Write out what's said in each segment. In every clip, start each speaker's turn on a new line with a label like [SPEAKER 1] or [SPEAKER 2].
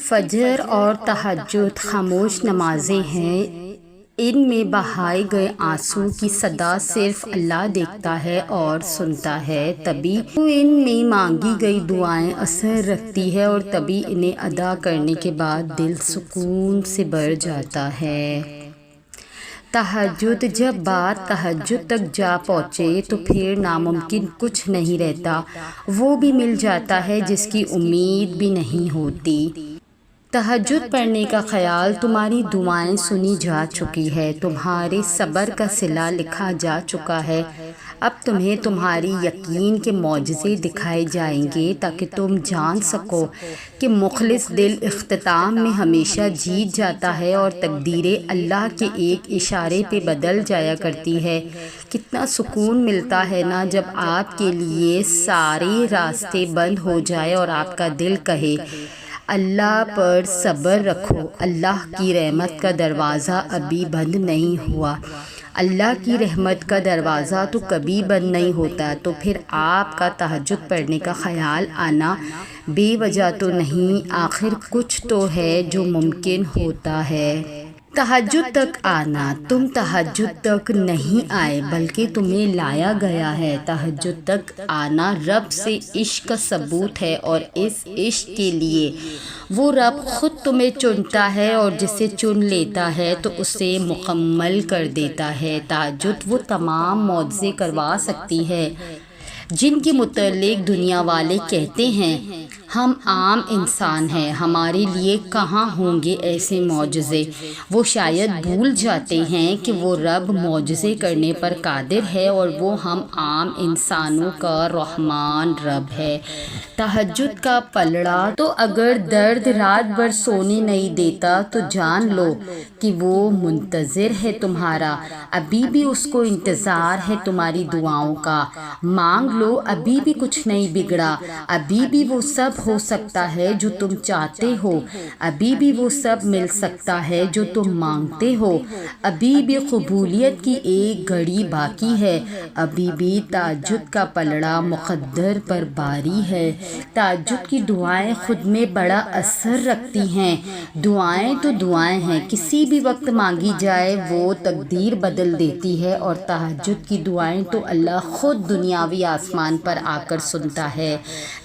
[SPEAKER 1] فجر اور تہجد خاموش نمازیں ہیں، ان میں بہائے گئے آنسو کی صدا صرف اللہ دیکھتا ہے اور سنتا ہے، تبھی ان میں مانگی گئی دعائیں اثر رکھتی ہے اور تبھی انہیں ادا کرنے کے بعد دل سکون سے بھر جاتا ہے۔ تہجد، جب بات تہجد تک جا پہنچے تو پھر ناممکن کچھ نہیں رہتا، وہ بھی مل جاتا ہے جس کی امید بھی نہیں ہوتی۔ تہجد پڑھنے کا خیال، تمہاری دعائیں سنی جا چکی ہے، تمہارے صبر کا صلہ لکھا جا چکا ہے، اب تمہیں تمہاری یقین کے معجزے دکھائے جائیں گے تاکہ تم جان سکو کہ مخلص دل اختتام میں ہمیشہ جیت جاتا ہے اور تقدیریں اللہ کے ایک اشارے پہ بدل جایا کرتی ہے۔ کتنا سکون ملتا ہے نا جب آپ کے لیے سارے راستے بند ہو جائے اور آپ کا دل کہے اللہ پر صبر رکھو، اللہ کی رحمت کا دروازہ ابھی بند نہیں ہوا۔ اللہ کی رحمت کا دروازہ تو کبھی بند نہیں ہوتا، تو پھر آپ کا تہجد پڑھنے کا خیال آنا بے وجہ تو نہیں، آخر کچھ تو ہے جو ممکن ہوتا ہے۔ تہجد تک آنا، تم تہجد تک نہیں آئے بلکہ تمہیں لایا گیا ہے۔ تہجد تک آنا رب سے عشق کا ثبوت ہے، اور اس عشق کے لیے وہ رب خود تمہیں چنتا ہے اور جسے چن لیتا ہے تو اسے مکمل کر دیتا ہے۔ تہجد وہ تمام معجزے کروا سکتی ہے جن کے متعلق دنیا والے کہتے ہیں ہم عام انسان ہیں، ہمارے لیے کہاں ہوں گے ایسے معجزے۔ وہ شاید بھول جاتے ہیں کہ وہ رب معجزے کرنے پر قادر ہے اور وہ ہم عام انسانوں کا رحمان رب ہے۔ تہجد کا پلڑا تو اگر درد رات بھر سونے نہیں دیتا تو جان لو کہ وہ منتظر ہے تمہارا، ابھی بھی اس کو انتظار ہے تمہاری دعاؤں کا۔ مانگ لو، ابھی بھی کچھ نہیں بگڑا، ابھی بھی وہ سب ہو سکتا ہے جو تم چاہتے ہو، ابھی بھی وہ سب مل سکتا ہے جو تم مانگتے ہو، ابھی بھی قبولیت کی ایک گھڑی باقی ہے، ابھی بھی تہجد کا پلڑا مقدر پر باری ہے۔ تہجد کی دعائیں خود میں بڑا اثر رکھتی ہیں۔ دعائیں تو دعائیں ہیں، کسی بھی وقت مانگی جائے وہ تقدیر بدل دیتی ہے، اور تہجد کی دعائیں تو اللہ خود دنیاوی آسمان پر آ کر سنتا ہے۔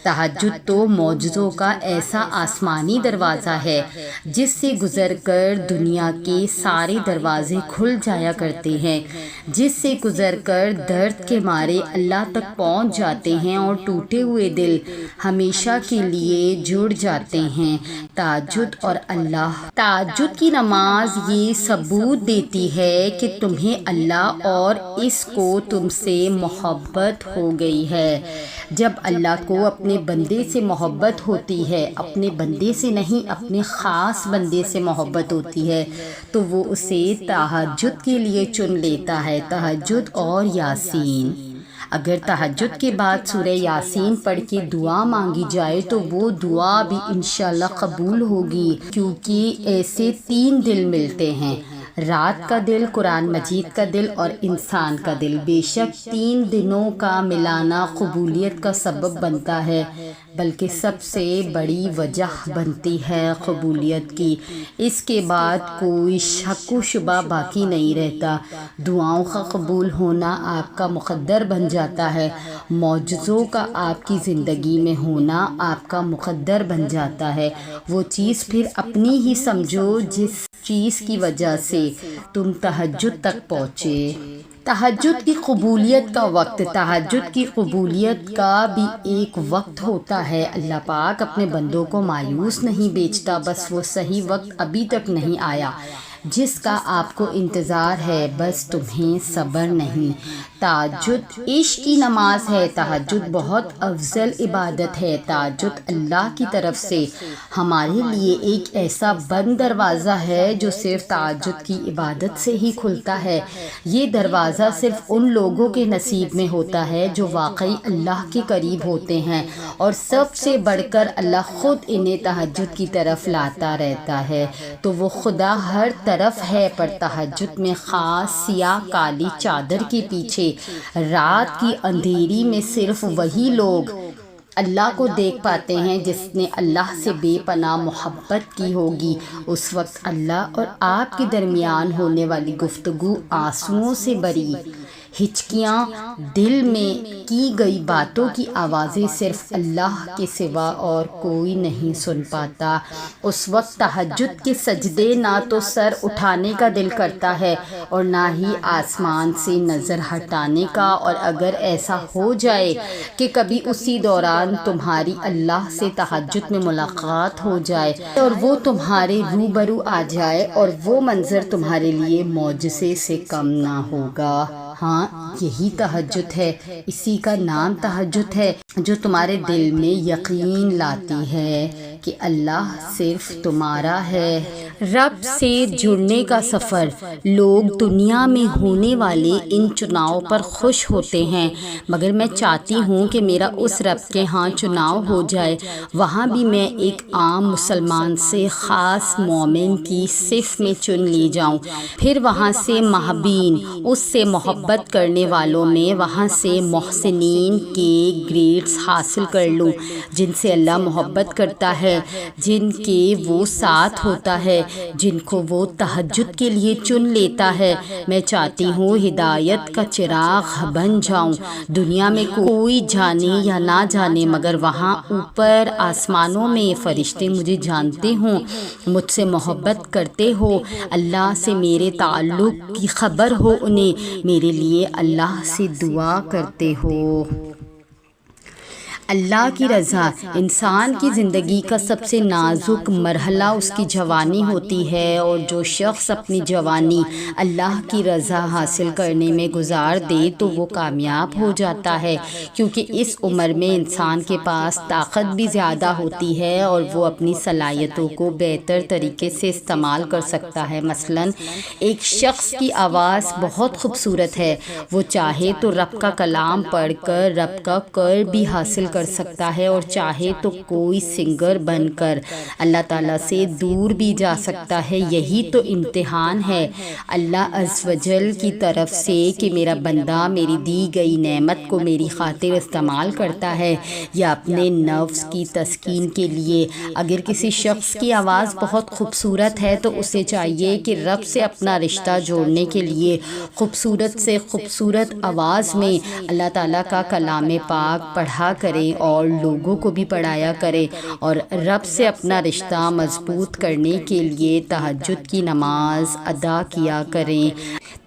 [SPEAKER 1] تہجد تو معجزوں کا ایسا آسمانی دروازہ ہے جس سے گزر کر دنیا کے سارے دروازے کھل جایا کرتے ہیں، جس سے گزر کر درد کے مارے اللہ تک پہنچ جاتے ہیں اور ٹوٹے ہوئے دل ہمیشہ کے لیے جڑ جاتے ہیں۔ تہجد اور اللہ، تہجد کی نماز یہ ثبوت دیتی ہے کہ تمہیں اللہ اور اس کو تم سے محبت ہو گئی ہے۔ جب اللہ کو اپنے بندے سے محبت ہوتی ہے، اپنے بندے سے نہیں اپنے خاص بندے سے محبت ہوتی ہے، تو وہ اسے تہجد کے لیے چن لیتا ہے۔ تہجد اور یاسین، اگر تہجد کے بعد سورہ یاسین پڑھ کے دعا مانگی جائے تو وہ دعا بھی انشاءاللہ قبول ہوگی، کیونکہ ایسے 3 دل ملتے ہیں، رات کا دل، قرآن مجید کا دل اور انسان کا دل۔ بے شک 3 دلوں کا ملانا قبولیت کا سبب بنتا ہے، بلکہ سب سے بڑی وجہ بنتی ہے قبولیت کی۔ اس کے بعد کوئی شک و شبہ باقی نہیں رہتا، دعاؤں کا قبول ہونا آپ کا مقدر بن جاتا ہے، معجزوں کا آپ کی زندگی میں ہونا آپ کا مقدر بن جاتا ہے۔ وہ چیز پھر اپنی ہی سمجھو جس چیز کی وجہ سے تم تہجد تک پہنچے۔ تہجد کی قبولیت کا وقت، تہجد کی قبولیت کا بھی ایک وقت ہوتا ہے۔ اللہ پاک اپنے بندوں کو مایوس نہیں بیچتا، بس وہ صحیح وقت ابھی تک نہیں آیا جس کا آپ کو انتظار ہے، بس تمہیں صبر نہیں۔ تہجد عشق کی نماز ہے، تہجد بہت افضل عبادت ہے۔ تہجد اللہ کی طرف سے ہمارے لیے ایک ایسا بند دروازہ ہے جو صرف تہجد کی عبادت سے ہی کھلتا ہے۔ یہ دروازہ صرف ان لوگوں کے نصیب میں ہوتا ہے جو واقعی اللہ کے قریب ہوتے ہیں، اور سب سے بڑھ کر اللہ خود انہیں تہجد کی طرف لاتا رہتا ہے۔ تو وہ خدا ہر طرف ہے، پر تہجد میں خاص سیاہ کالی چادر کے پیچھے رات کی اندھیری میں صرف وہی لوگ اللہ کو دیکھ پاتے ہیں جس نے اللہ سے بے پناہ محبت کی ہوگی۔ اس وقت اللہ اور آپ کے درمیان ہونے والی گفتگو آنسوؤں سے بری، ہچکیاں، دل میں کی گئی باتوں کی آوازیں صرف اللہ کے سوا اور کوئی نہیں سن پاتا۔ اس وقت تہجد کے سجدے نہ تو سر اٹھانے کا دل کرتا ہے اور نہ ہی آسمان سے نظر ہٹانے کا، اور اگر ایسا ہو جائے کہ کبھی اسی دوران تمہاری اللہ سے تہجد میں ملاقات ہو جائے اور وہ تمہارے روبرو آ جائے، اور وہ منظر تمہارے لیے معجزے سے کم نہ ہوگا۔ ہاں، یہی تہجد ہے، اسی کا نام تہجد ہے جو تمہارے دل میں یقین لاتی ہے کہ اللہ صرف تمہارا ہے۔ رب سے جڑنے کا سفر۔ لوگ دنیا میں ہونے والے ان چناؤ پر خوش ہوتے ہیں، مگر میں چاہتی ہوں کہ میرا اس رب کے ہاں چناؤ ہو جائے، وہاں بھی میں ایک عام مسلمان سے خاص مومن کی صف میں چن لی جاؤں، پھر وہاں سے محبین، اس سے محبت کرنے والوں میں وہاں سے محسنین کے گریڈز حاصل کر لوں، جن سے اللہ محبت کرتا ہے، جن کے وہ ساتھ ہوتا ہے، جن کو وہ تہجد کے لیے چن لیتا ہے۔ میں چاہتی ہوں ہدایت کا چراغ بن جاؤں، دنیا میں کوئی جانے یا نہ جانے، مگر وہاں اوپر آسمانوں میں فرشتے مجھے جانتے ہوں، مجھ سے محبت کرتے ہو، اللہ سے میرے تعلق کی خبر ہو انہیں، میرے لیے اللہ سے دعا کرتے ہو۔ اللہ کی رضا۔ انسان کی زندگی کا سب سے نازک مرحلہ اس کی جوانی ہوتی ہے، اور جو شخص اپنی جوانی اللہ کی رضا حاصل کرنے میں گزار دے تو وہ کامیاب ہو جاتا ہے، کیونکہ اس عمر میں انسان کے پاس طاقت بھی زیادہ ہوتی ہے اور وہ اپنی صلاحیتوں کو بہتر طریقے سے استعمال کر سکتا ہے۔ مثلاً ایک شخص کی آواز بہت خوبصورت ہے، وہ چاہے تو رب کا کلام پڑھ کر رب کا قرب بھی حاصل کر سکتا ہے، اور چاہے تو کوئی سنگر بن کر اللہ تعالیٰ سے دور بھی جا سکتا ہے۔ یہی تو امتحان ہے اللہ عز و جل کی طرف سے کہ میرا بندہ میری دی گئی نعمت کو میری خاطر استعمال کرتا ہے یا اپنے نفس کی تسکین کے لیے۔ اگر کسی شخص کی آواز بہت خوبصورت ہے تو اسے چاہیے کہ رب سے اپنا رشتہ جوڑنے کے لیے خوبصورت سے خوبصورت آواز میں اللہ تعالیٰ کا کلام پاک پڑھا کرے اور لوگوں کو بھی پڑھایا کرے، اور رب سے اپنا رشتہ مضبوط کرنے کے لیے تہجد کی نماز ادا کیا کریں۔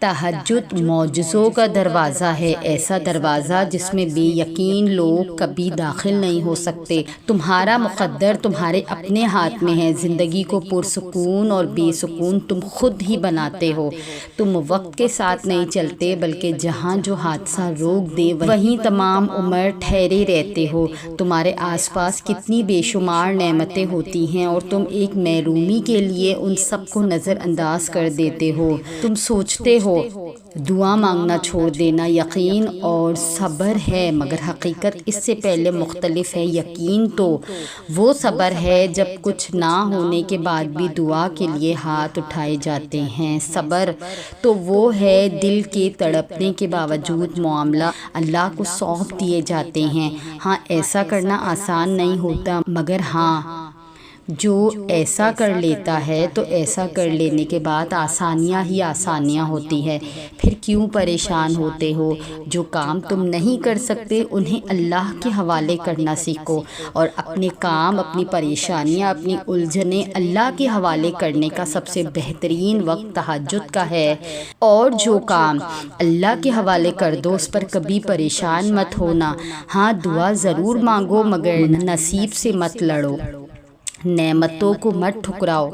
[SPEAKER 1] تہجد معجزوں کا دروازہ ہے، ایسا دروازہ جس میں بے یقین لوگ کبھی داخل نہیں ہو سکتے۔ تمہارا مقدر تمہارے اپنے ہاتھ میں ہے، زندگی کو پرسکون اور بے سکون تم خود ہی بناتے ہو۔ تم وقت کے ساتھ نہیں چلتے، بلکہ جہاں جو حادثہ روک دے وہیں تمام عمر ٹھہرے رہتے ہو۔ تمہارے آس پاس کتنی بے شمار نعمتیں ہوتی ہیں اور تم ایک محرومی کے لیے ان سب کو نظر انداز کر دیتے ہو۔ تم سوچتے ہو دعا مانگنا چھوڑ دینا یقین اور صبر ہے، مگر حقیقت اس سے پہلے مختلف ہے۔ یقین تو وہ صبر ہے جب کچھ نہ ہونے کے بعد بھی دعا کے لیے ہاتھ اٹھائے جاتے ہیں۔ صبر تو وہ ہے دل کے تڑپنے کے باوجود معاملہ اللہ کو سونپ دیے جاتے ہیں۔ ہاں، ایسا کرنا آسان نہیں ہوتا، مگر ہاں جو ایسا کر لیتا ہے تو ایسا کر لینے کے بعد آسانیاں ہی آسانیاں ہوتی ہے۔ پھر کیوں پریشان ہوتے ہو؟ جو کام تم نہیں کر سکتے انہیں اللہ کے حوالے کرنا سیکھو، اور اپنے کام، اپنی پریشانیاں، اپنی الجھنیں اللہ کے حوالے کرنے کا سب سے بہترین وقت تہجد کا ہے۔ اور جو کام اللہ کے حوالے کر دو اس پر کبھی پریشان مت ہونا۔ ہاں، دعا ضرور مانگو، مگر نصیب سے مت لڑو، نعمتوں کو مت ٹھکراؤ،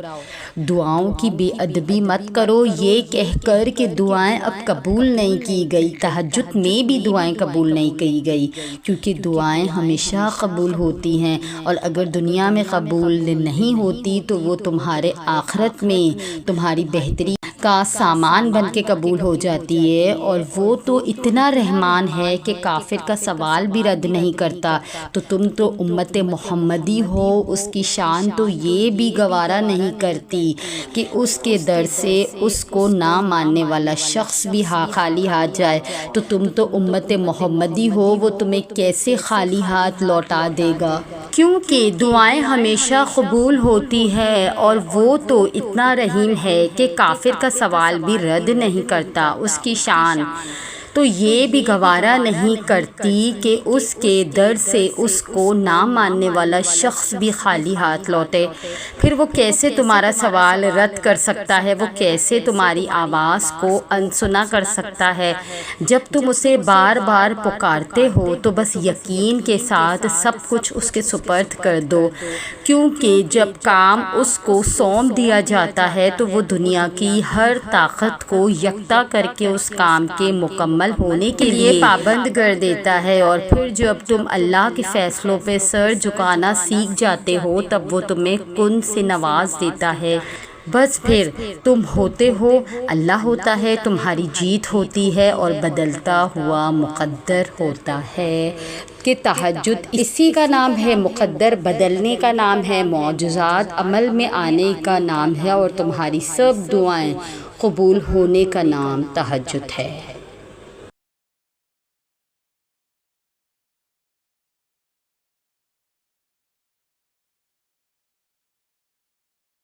[SPEAKER 1] دعاؤں کی بے ادبی مت کرو یہ کہہ کر کہ دعائیں اب قبول نہیں کی گئی۔ تہجد میں بھی دعائیں قبول نہیں کی گئی، کیونکہ دعائیں ہمیشہ قبول ہوتی ہیں، اور اگر دنیا میں قبول نہیں ہوتی تو وہ تمہارے آخرت میں تمہاری بہتری کا سامان بن کے قبول ہو جاتی ہے، اور وہ تو اتنا رحمان ہے کہ کافر کا سوال بھی رد نہیں کرتا، تو تم تو امت محمدی ہو، اس کی شان تو یہ بھی گوارا نہیں کرتی کہ اس کے در سے اس کو نہ ماننے والا شخص بھی خالی ہاتھ جائے، تو تم تو امت محمدی ہو، وہ تمہیں کیسے خالی ہاتھ لوٹا دے گا؟ کیونکہ دعائیں ہمیشہ قبول ہوتی ہے، اور وہ تو اتنا رحیم ہے کہ کافر کا سوال بھی رد نہیں کرتا، اس کی شان تو یہ بھی گوارا نہیں کرتی کہ اس کے در سے اس کو نہ ماننے والا شخص بھی خالی ہاتھ لوٹے۔ پھر وہ کیسے تمہارا سوال رد کر سکتا ہے؟ وہ کیسے تمہاری آواز کو انسنا کر سکتا ہے؟ جب تم اسے بار بار پکارتے ہو تو بس یقین کے ساتھ سب کچھ اس کے سپرد کر دو، کیونکہ جب کام اس کو سونپ دیا جاتا ہے تو وہ دنیا کی ہر طاقت کو یکتا کر کے اس کام کے مکمل ہونے کے لیے پابند کر دیتا ہے، اور پھر جب تم اللہ کے فیصلوں پہ سر جھکانا سیکھ جاتے ہو تب وہ تمہیں کن سے نواز دیتا ہے۔ بس پھر تم ہوتے ہو، اللہ ہوتا ہے، تمہاری جیت ہوتی ہے اور بدلتا ہوا مقدر ہوتا ہے۔ کہ تہجد اسی کا نام ہے، مقدر بدلنے کا نام ہے، معجزات عمل میں آنے کا نام ہے، اور تمہاری سب دعائیں قبول ہونے کا نام تہجد ہے۔